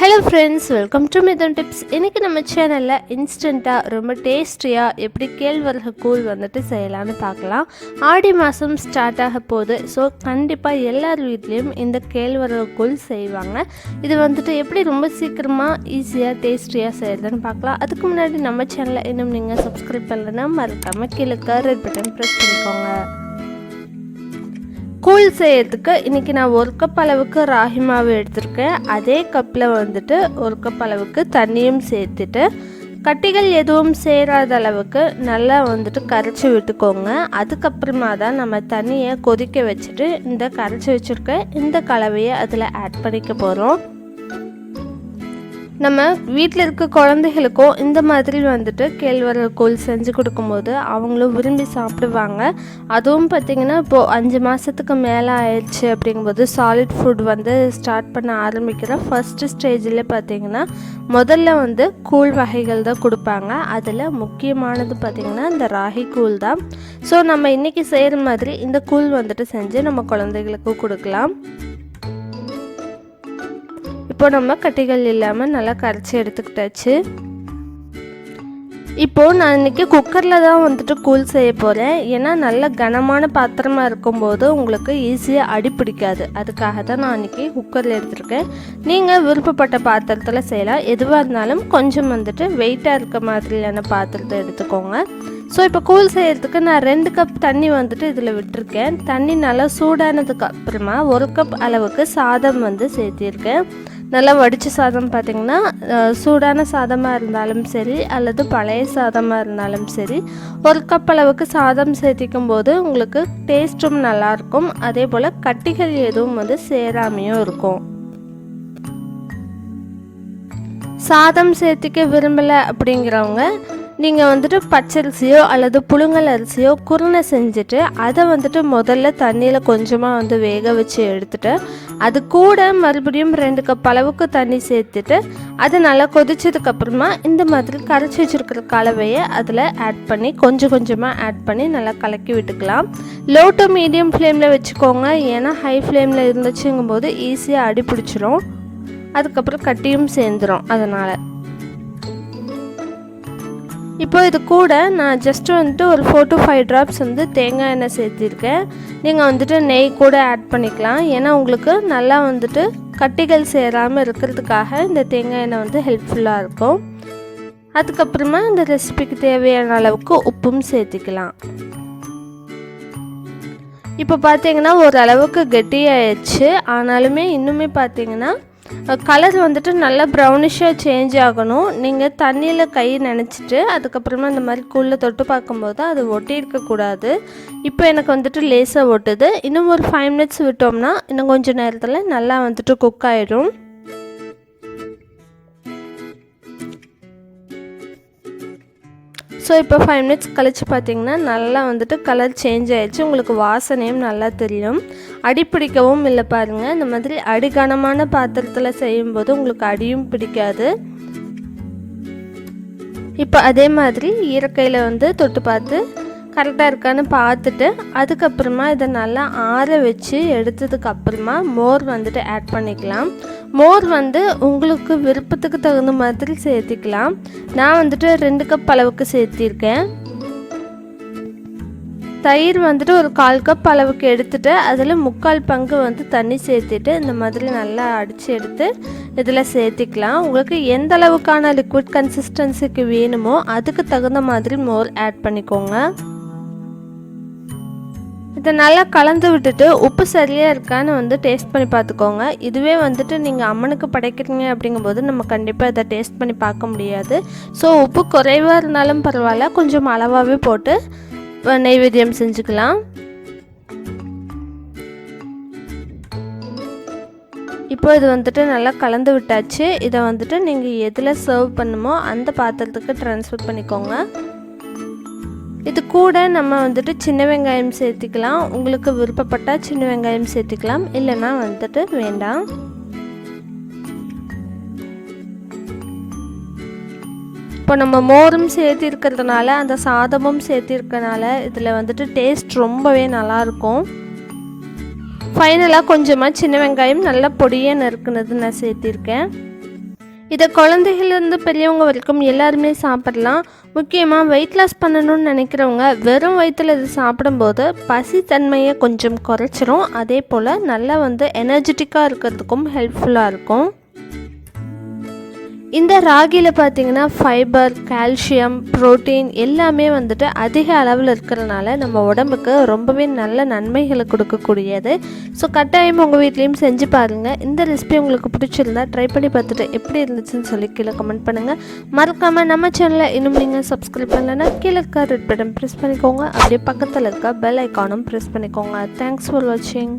Hello friends, welcome to Mithuntips. இன்னைக்கு நம்ம சேனல்ல இன்ஸ்டன்ட்டா ரொம்ப டேஸ்டியா எப்படி கேழ்வரகு கூழ் வந்துட்டு செய்யலாம்னு பார்க்கலாம். ஆடி மாசம் ஸ்டார்ட் ஆக போகுது. ஸோ கண்டிப்பா எல்லார் வீட்லயும் இந்த கேழ்வரகு கூழ் செய்வாங்க. இது வந்துட்டு எப்படி ரொம்ப சீக்கிரமா ஈஸியா டேஸ்டியா செய்யறதுன்னு பார்க்கலாம். அதுக்கு முன்னாடி நம்ம சேனலை இன்னும் நீங்க சப்ஸ்கிரைப் பண்ணலன்னா மறக்காம கீழே ரெட் பட்டன் பிரஸ் பண்ணிக்கோங்க. கூழ் செய்யறதுக்கு இன்றைக்கி நான் 1 கப் அளவுக்கு ராகி மாவு எடுத்திருக்கேன். அதே கப்பில் வந்துட்டு 1 கப் அளவுக்கு தண்ணியும் சேர்த்துட்டு கட்டிகள் எதுவும் சேராத அளவுக்கு நல்லா வந்துட்டு கரைச்சி விட்டுக்கோங்க. அதுக்கப்புறமா தான் நம்ம தண்ணியை கொதிக்க வச்சுட்டு இந்த கரைச்சி வச்சுருக்க இந்த கலவையை அதில் ஆட் பண்ணிக்க போகிறோம். நம்ம வீட்டில் இருக்க குழந்தைகளுக்கும் இந்த மாதிரி வந்துட்டு கேழ்வரகு கூழ் செஞ்சு கொடுக்கும்போது அவங்களும் விரும்பி சாப்பிடுவாங்க. அதுவும் பார்த்திங்கன்னா இப்போது 5 மாதத்துக்கு மேலே ஆயிடுச்சு அப்படிங்கும்போது சாலிட் ஃபுட் வந்து ஸ்டார்ட் பண்ண ஆரம்பிக்கிற ஃபஸ்ட்டு ஸ்டேஜில் பார்த்திங்கன்னா முதல்ல வந்து கூழ் வகைகள் தான் கொடுப்பாங்க. அதில் முக்கியமானது பார்த்திங்கன்னா இந்த ராகி கூழ் தான். ஸோ நம்ம இன்றைக்கி செய்கிற மாதிரி இந்த கூழ் வந்துட்டு செஞ்சு நம்ம குழந்தைகளுக்கு கொடுக்கலாம். இப்போ நம்ம கட்டிகள் இல்லாமல் நல்லா கரைச்சி எடுத்துக்கிட்டாச்சு. இப்போது நான் இன்றைக்கி குக்கரில் தான் வந்துட்டு கூழ் செய்ய போகிறேன். ஏன்னா நல்ல கனமான பாத்திரமாக இருக்கும்போது உங்களுக்கு ஈஸியாக அடி பிடிக்காது. அதுக்காக தான் நான் இன்றைக்கி குக்கரில் எடுத்துருக்கேன். நீங்கள் விருப்பப்பட்ட பாத்திரத்தில் செய்யலாம். எதுவாக இருந்தாலும் கொஞ்சம் வந்துட்டு வெயிட்டாக இருக்க மாதிரியான பாத்திரத்தை எடுத்துக்கோங்க. ஸோ இப்போ கூழ் செய்கிறதுக்கு நான் 2 கப் தண்ணி வந்துட்டு இதில் விட்டுருக்கேன். தண்ணி நல்லா சூடானதுக்கு அப்புறமா 1 கப் அளவுக்கு சாதம் வந்து சேர்த்திருக்கேன். நல்லா வடித்த சாதம் பார்த்திங்கன்னா சூடான சாதமாக இருந்தாலும் சரி அல்லது பழைய சாதமாக இருந்தாலும் சரி 1 கப் அளவுக்கு சாதம் சேர்த்திக்கும் போது உங்களுக்கு டேஸ்ட்டும் நல்லாயிருக்கும். அதே போல் கட்டிகள் எதுவும் வந்து சேராமையும் இருக்கும். சாதம் சேர்த்திக்க விரும்பலை அப்படிங்கிறவங்க நீங்கள் வந்துட்டு பச்சரிசியோ அல்லது புழுங்கல் அரிசியோ குருணை செஞ்சுட்டு அதை வந்துட்டு முதல்ல தண்ணியில் கொஞ்சமாக வந்து வேக வச்சு எடுத்துட்டு அது கூட மறுபடியும் 2 கப் அளவுக்கு தண்ணி சேர்த்துட்டு அதை நல்லா கொதிச்சதுக்கப்புறமா இந்த மாதிரி கரைச்சி வச்சுருக்கிற கலவையை அதில் ஆட் பண்ணி கொஞ்சம் கொஞ்சமாக ஆட் பண்ணி நல்லா கலக்கி விட்டுக்கலாம். லோ டு மீடியம் ஃப்ளேமில் வச்சுக்கோங்க. ஏன்னா ஹை ஃப்ளேமில் இருந்துச்சுங்கும்போது ஈஸியாக அடி பிடிச்சிரும். அதுக்கப்புறம் கட்டியும் சேர்ந்துடும். அதனால் இப்போ இது கூட நான் ஜஸ்ட்டு வந்துட்டு ஒரு 4 to 5 ட்ராப்ஸ் வந்து தேங்காய் எண்ணெய் சேர்த்திருக்கேன். நீங்கள் வந்துட்டு நெய் கூட ஆட் பண்ணிக்கலாம். ஏன்னா உங்களுக்கு நல்லா வந்துட்டு கட்டிகள் சேராமல் இருக்கிறதுக்காக இந்த தேங்காய் எண்ணெய் வந்து ஹெல்ப்ஃபுல்லாக இருக்கும். அதுக்கப்புறமா இந்த ரெசிபிக்கு தேவையான அளவுக்கு உப்பும் சேர்த்திக்கலாம். இப்போ பார்த்தீங்கன்னா ஓரளவுக்கு கெட்டியாயிடுச்சு. ஆனாலுமே இன்னுமே பார்த்தீங்கன்னா கலர் வந்துட்டு நல்லா ப்ரௌனிஷாக சேஞ்ச் ஆகணும். நீங்கள் தண்ணியில் கை நனைச்சிட்டு அதுக்கப்புறமா இந்த மாதிரி கூழில் தொட்டு பார்க்கும்போது அது ஒட்டி இருக்கக்கூடாது. இப்போ எனக்கு வந்துட்டு லேசாக ஒட்டுது. இன்னும் ஒரு 5 minutes விட்டோம்னா இன்னும் கொஞ்சம் நேரத்தில் நல்லா வந்துட்டு குக் ஆகிடும். ஸோ இப்போ 5 minutes கழித்து பார்த்திங்கன்னா நல்லா வந்துட்டு கலர் சேஞ்ச் ஆகிடுச்சு. உங்களுக்கு வாசனையும் நல்லா தெரியும். அடி பிடிக்கவும் இல்லை பாருங்கள். இந்த மாதிரி அடிகனமான பாத்திரத்தில் செய்யும்போது உங்களுக்கு அடியும் பிடிக்காது. இப்போ அதே மாதிரி ஈரக்கையில் வந்து தொட்டு பார்த்து கரெக்டாக இருக்கான்னு பார்த்துட்டு அதுக்கப்புறமா இதை நல்லா ஆற வச்சு எடுத்ததுக்கப்புறமா மோர் வந்துட்டு ஆட் பண்ணிக்கலாம். மோர் வந்து உங்களுக்கு விருப்பத்துக்கு தகுந்த மாதிரி சேர்த்திக்கலாம். நான் வந்துட்டு 2 கப் அளவுக்கு சேர்த்திருக்கேன். தயிர் வந்துட்டு ஒரு 1/4 கப் அளவுக்கு எடுத்துகிட்டு அதில் 3/4 பங்கு வந்து தண்ணி சேர்த்துட்டு இந்த மாதிரி நல்லா அடித்து எடுத்து இதில் சேர்த்திக்கலாம். உங்களுக்கு எந்த அளவுக்கான லிக்விட் கன்சிஸ்டன்சிக்கு வேணுமோ அதுக்கு தகுந்த மாதிரி மோர் ஆட் பண்ணிக்கோங்க. இதை நல்லா கலந்து விட்டுட்டு உப்பு சரியாக இருக்கான்னு வந்து டேஸ்ட் பண்ணி பார்த்துக்கோங்க. இதுவே வந்துட்டு நீங்கள் அம்மனுக்கு படைக்கிறீங்க அப்படிங்கும்போது நம்ம கண்டிப்பாக இதை டேஸ்ட் பண்ணி பார்க்க முடியாது. ஸோ உப்பு குறைவாக இருந்தாலும் பரவாயில்ல, கொஞ்சம் அளவாகவே போட்டு நைவேத்தியம் செஞ்சுக்கலாம். இப்போ இது வந்துட்டு நல்லா கலந்து விட்டாச்சு. இதை வந்துட்டு நீங்கள் எதில் சர்வ் பண்ணுமோ அந்த பாத்திரத்துக்கு ட்ரான்ஸ்ஃபர் பண்ணிக்கோங்க. இது கூட நம்ம வந்துட்டு சின்ன வெங்காயம் சேர்த்திக்கலாம். உங்களுக்கு விருப்பப்பட்டால் சின்ன வெங்காயம் சேர்த்திக்கலாம், இல்லைன்னா வந்துட்டு வேண்டாம். இப்போ நம்ம மோரும் சேர்த்திருக்கிறதுனால அந்த சாதமும் சேர்த்திருக்கனால இதில் வந்துட்டு டேஸ்ட் ரொம்பவே நல்லாயிருக்கும். ஃபைனலாக கொஞ்சமாக சின்ன வெங்காயம் நல்லா பொடியாக நறுக்குனது நான் சேர்த்திருக்கேன். இதை குழந்தைகள்லேருந்து பெரியவங்க வரைக்கும் எல்லாருமே சாப்பிடலாம். முக்கியமாக வெயிட் லாஸ் பண்ணணும்னு நினைக்கிறவங்க வெறும் வயிற்றில் இது சாப்பிடும்போது பசி தன்மையை கொஞ்சம் குறைச்சிரும். அதே போல் நல்லா எனர்ஜெட்டிக்காக இருக்கிறதுக்கும் ஹெல்ப்ஃபுல்லாக இருக்கும். இந்த ராகியில் பார்த்திங்கன்னா ஃபைபர், கால்சியம், புரோட்டீன் எல்லாமே அதிக அளவில் இருக்கிறனால நம்ம உடம்புக்கு ரொம்பவே நல்ல நன்மைகளை கொடுக்கக்கூடியது. ஸோ கட்டாயம் உங்கள் வீட்லேயும் செஞ்சு பாருங்கள். இந்த ரெசிபி உங்களுக்கு பிடிச்சிருந்தா ட்ரை பண்ணி பார்த்துட்டு எப்படி இருந்துச்சுன்னு சொல்லி கீழே கமெண்ட் பண்ணுங்கள். மறக்காமல் நம்ம சேனலில் இன்னும் நீங்கள் சப்ஸ்கிரைப் பண்ணலைன்னா கீழே இருக்க ரெட் பட்டன் ப்ரெஸ் பண்ணிக்கோங்க. அப்படியே பக்கத்தில் இருக்க பெல் ஐக்கானும் ப்ரெஸ் பண்ணிக்கோங்க. தேங்க்ஸ் ஃபார் வாட்சிங்.